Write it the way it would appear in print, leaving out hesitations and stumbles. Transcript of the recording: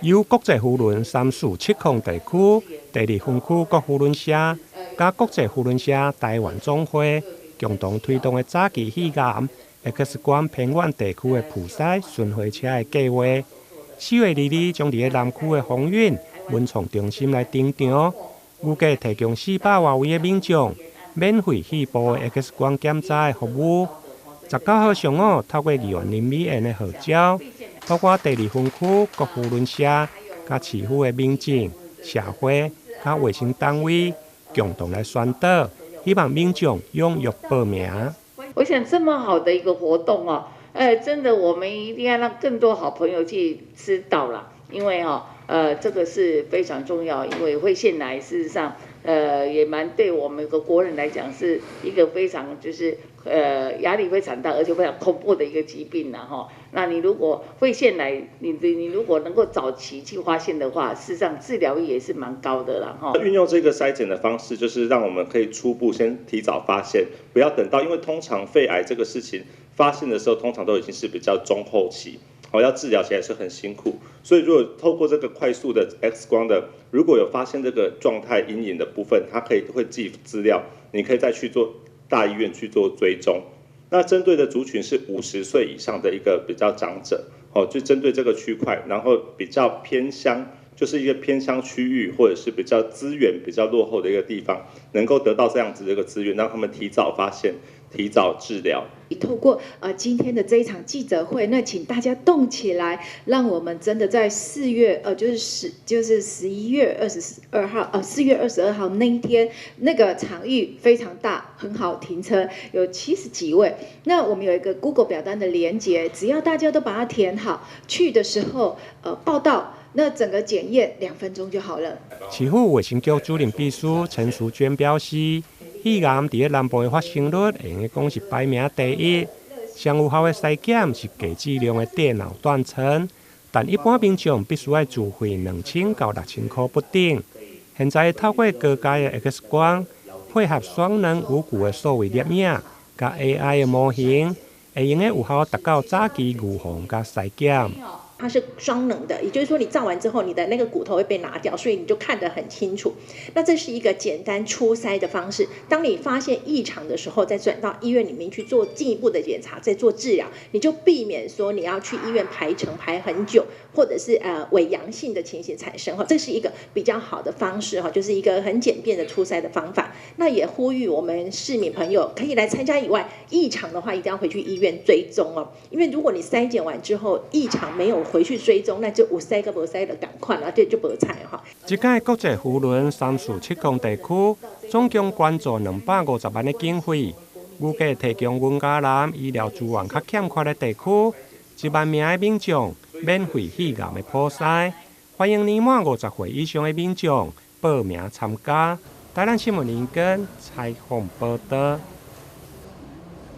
由国际扶轮347地区第2分区国扶轮社甲国际扶轮社台湾总会共同推动的早期肺癌 X 光偏远地区的普筛巡回车的计划，4月2日将伫南区的鸿运文创中心来登场，预计提供400多位的民众免费肺部的 X 光检查的服务。19号上午，透过议员林美燕的号召，包括第2分区国扶轮社、甲市府的民警、社会、甲卫生单位共同来宣导，希望民众踊跃报名。我想这么好的一个活动哦，真的我们一定要让更多好朋友去知道啦，因为这个是非常重要，因为肺腺癌事实上也蛮对我们个国人来讲是一个非常就是压力非常大，而且非常恐怖的一个疾病啦哈。那你如果肺腺癌，你如果能够早期去发现的话，事实上治疗率也是蛮高的啦哈。运用这个筛检的方式，就是让我们可以初步先提早发现，不要等到，因为通常肺癌这个事情发现的时候，通常都已经是比较中后期。要治疗起来是很辛苦，所以如果透过这个快速的 X 光的，如果有发现这个状态阴影的部分，它会寄资料，你可以再去做大医院去做追踪。那针对的族群是50岁以上的一个比较长者，就针对这个区块，然后比较偏乡，就是一个偏乡区域或者是比较资源比较落后的一个地方，能够得到这样子的一个资源，让他们提早发现、提早治疗。透过今天的这一场记者会，那请大家动起来，让我们真的在4月就是11月22号4月22号那一天，那个场域非常大，很好停车，有70几位。那我们有一个 Google 表单的连结，只要大家都把它填好，去的时候报到。那整个检验2分钟就好了。市府卫生局主任秘书陈淑娟表示，肺癌伫南部的发生率，会用讲是排名第1。上有效的筛检是低剂量的电脑断层，但一般民众必须要自费2000到6000块不等。现在透过高阶的 X 光，配合双能无骨的数位摄影，加 AI 的模型，会用有效达到早期预防加筛检。它是双能的，也就是说你照完之后，你的那个骨头会被拿掉，所以你就看得很清楚。那这是一个简单初筛的方式。当你发现异常的时候，再转到医院里面去做进一步的检查，再做治疗，你就避免说你要去医院排很久，或者是伪阳性的情形产生哈。这是一个比较好的方式哈，就是一个很简便的初筛的方法。那也呼吁我们市民朋友可以来参加以外，异常的话一定要回去医院追踪哦，因为如果你筛检完之后异常没有回去追踪，那就有筛跟无筛的赶快了，这就无菜哈。这届国际扶轮347地区总共捐助250万的经费，预计提供文嘉南医疗资源较欠缺的地区1万名的民众免费肺癌的普筛，欢迎年满50岁以上的民众报名参加。台南新闻联播采访报道。